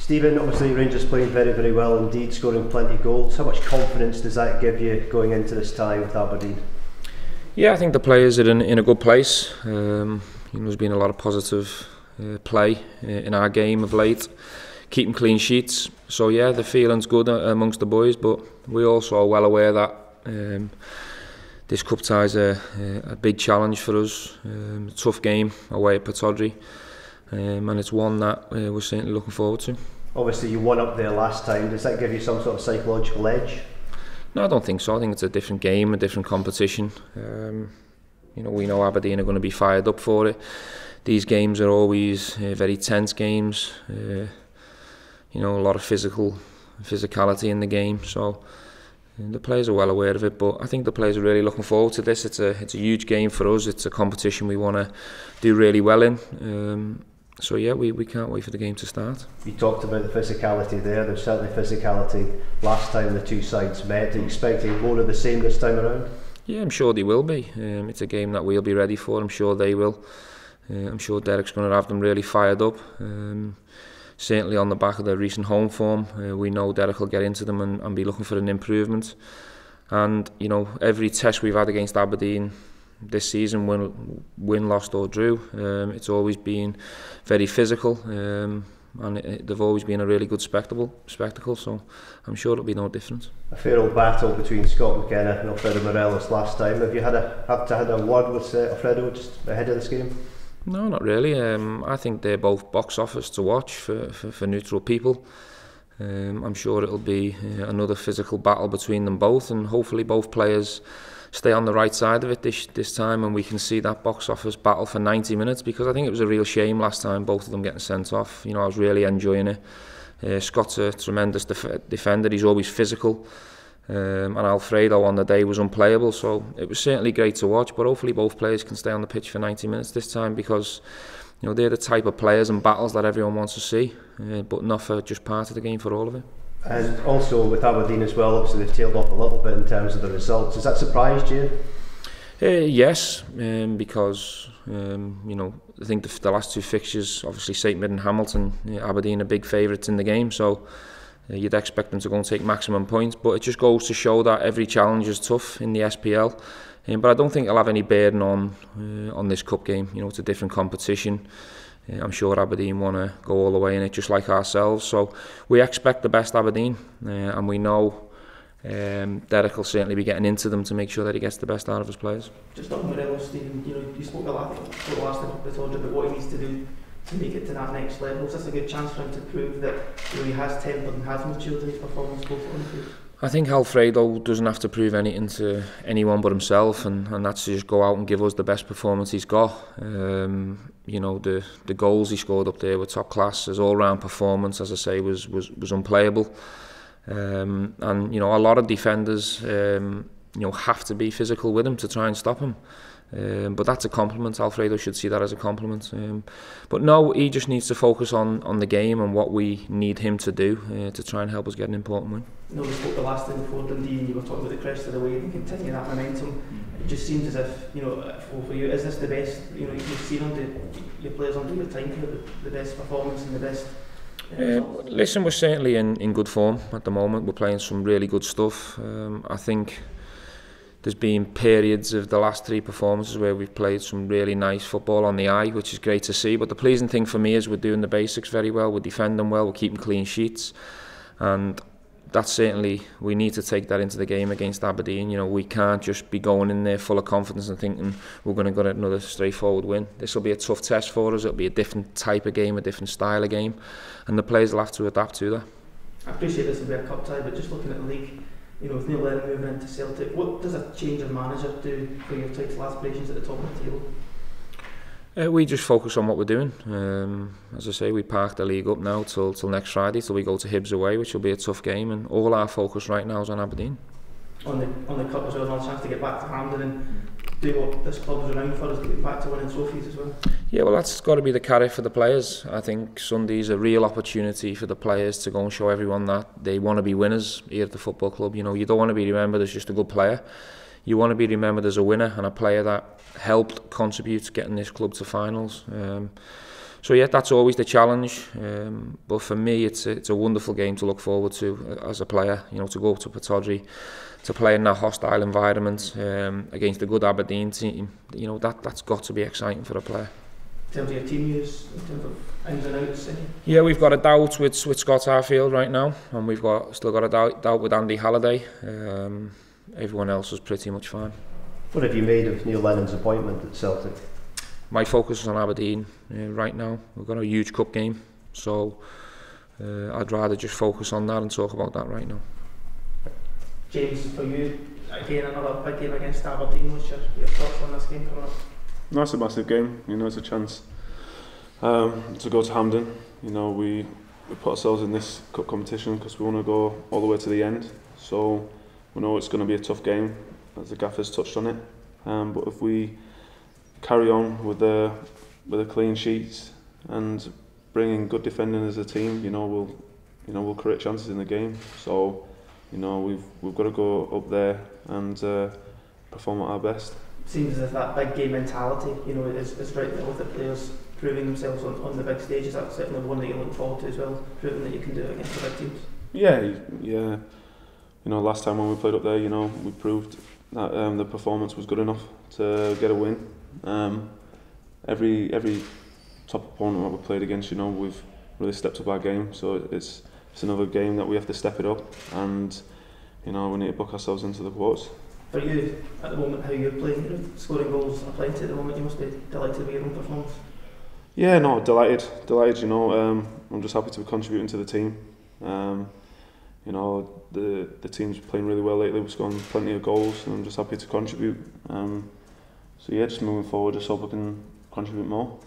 Stephen, obviously Rangers playing very, very well indeed, scoring plenty of goals. How much confidence does that give you going into this tie with Aberdeen? Yeah, I think the players are in a good place. There's been a lot of positive play in our game of late, keeping clean sheets. So yeah, the feeling's good amongst the boys, but we also are well aware that this cup tie is a big challenge for us. A tough game away at Pittodrie. And it's one that we're certainly looking forward to. Obviously you won up there last time, does that give you some sort of psychological edge? No, I don't think so. I think it's a different game, a different competition. We know Aberdeen are going to be fired up for it. These games are always very tense games. A lot of physicality in the game. So the players are well aware of it, but I think the players are really looking forward to this. It's a huge game for us. It's a competition we want to do really well in. So yeah, we can't wait for the game to start. You talked about the physicality there. There's certainly physicality last time the two sides met. Are you expecting more of the same this time around? Yeah, I'm sure they will be. It's a game that we'll be ready for. I'm sure they will. I'm sure Derek's going to have them really fired up. Certainly on the back of their recent home form, we know Derek will get into them and be looking for an improvement. And every test we've had against Aberdeen this season, win, lost or drew, it's always been very physical, and they've always been a really good spectacle. So I'm sure it'll be no different. A fair old battle between Scott McKenna and Alfredo Morelos last time. Have you had a word with Alfredo just ahead of this game? No, not really. I think they're both box office to watch for neutral people. I'm sure it'll be another physical battle between them both, and hopefully both players stay on the right side of it this time, and we can see that box office battle for 90 minutes, because I think it was a real shame last time both of them getting sent off. I was really enjoying it. Scott's a tremendous defender. He's always physical, and Alfredo on the day was unplayable, so it was certainly great to watch. But hopefully both players can stay on the pitch for 90 minutes this time, because they're the type of players and battles that everyone wants to see, but not for just part of the game, for all of it. And also with Aberdeen as well, obviously they've tailed off a little bit in terms of the results. Has that surprised you? Yes, because I think the last two fixtures, obviously St Mirren and Hamilton, Aberdeen are big favourites in the game, so you'd expect them to go and take maximum points. But it just goes to show that every challenge is tough in the SPL. But I don't think it'll have any bearing on this cup game. It's a different competition. I'm sure Aberdeen want to go all the way in it, just like ourselves. So we expect the best Aberdeen, and we know Derek will certainly be getting into them to make sure that he gets the best out of his players. Just on Morelos, Stephen, you spoke last time about what he needs to do to make it to that next level. Is this a good chance for him to prove that he has tempered and has matured in his performance both on the field? I think Alfredo doesn't have to prove anything to anyone but himself, and that's to just go out and give us the best performance he's got. The goals he scored up there were top class. His all-round performance, as I say, was unplayable. And a lot of defenders have to be physical with him to try and stop him. But that's a compliment. Alfredo should see that as a compliment. But no, he just needs to focus on the game and what we need him to do to try and help us get an important win. We spoke the last time before Dundee, and you were talking about the crest of the wave and continue that momentum. It just seems as if, for you, is this the best? You've seen your players under your time for the best performance and the best. Listen, we're certainly in good form at the moment. We're playing some really good stuff. I think there's been periods of the last three performances where we've played some really nice football on the eye, which is great to see. But the pleasing thing for me is we're doing the basics very well. We're defending well. We're keeping clean sheets, and that's certainly, we need to take that into the game against Aberdeen. We can't just be going in there full of confidence and thinking we're going to get another straightforward win. This will be a tough test for us. It'll be a different type of game, a different style of game, and the players will have to adapt to that. I appreciate this will be a cup tie, but just looking at the league, with Neil Lennon moving into Celtic, what does a change of manager do for your title aspirations at the top of the table? We just focus on what we're doing. As I say, we park the league up now till next Friday, till we go to Hibs away, which will be a tough game, and all our focus right now is on Aberdeen. On the cup as well, another chance to get back to Hampden and do what this club is renowned for, is to get back to winning trophies as well. Yeah, well, that's got to be the carrot for the players. I think Sunday's a real opportunity for the players to go and show everyone that they want to be winners here at the football club. You don't want to be remembered as just a good player. You want to be remembered as a winner and a player that helped contribute to getting this club to finals. So yeah, that's always the challenge. But for me, it's a wonderful game to look forward to as a player. You know, to go to Pittodrie, to play in that hostile environment against a good Aberdeen team. You know, that's got to be exciting for a player. In terms of your team use, in terms of ins and outs? Yeah, we've got a doubt with Scott Arfield right now, and we've still got a doubt with Andy Halliday. Everyone else is pretty much fine. What have you made of Neil Lennon's appointment at Celtic? My focus is on Aberdeen right now. We've got a huge cup game, so I'd rather just focus on that and talk about that right now. James, for you, again another big game against Aberdeen. What's your thoughts on this game coming up? No, it's a massive game. You know, it's a chance to go to Hampden. You know, we put ourselves in this cup competition because we want to go all the way to the end. So we know it's going to be a tough game, as the gaffer's touched on it. But if we carry on with the clean sheets and bring in good defending as a team, we'll create chances in the game. So, you know, we've got to go up there and perform at our best. Seems as if that big game mentality, is right there with the players proving themselves on the big stages. That's certainly one that you look forward to as well, proving that you can do it against the big teams. Yeah. You know, last time when we played up there, you know, we proved that the performance was good enough to get a win. Every top opponent that we played against, you know, we've really stepped up our game. So it's another game that we have to step it up, and you know, we need to book ourselves into the quarters. For you, at the moment, how you're playing, scoring goals are plenty at the moment, you must be delighted with your own performance. Yeah, no, delighted, you know, I'm just happy to be contributing to the team. You know, the team's playing really well lately, we've scored plenty of goals, and I'm just happy to contribute. So yeah, just moving forward, just hope I can contribute more.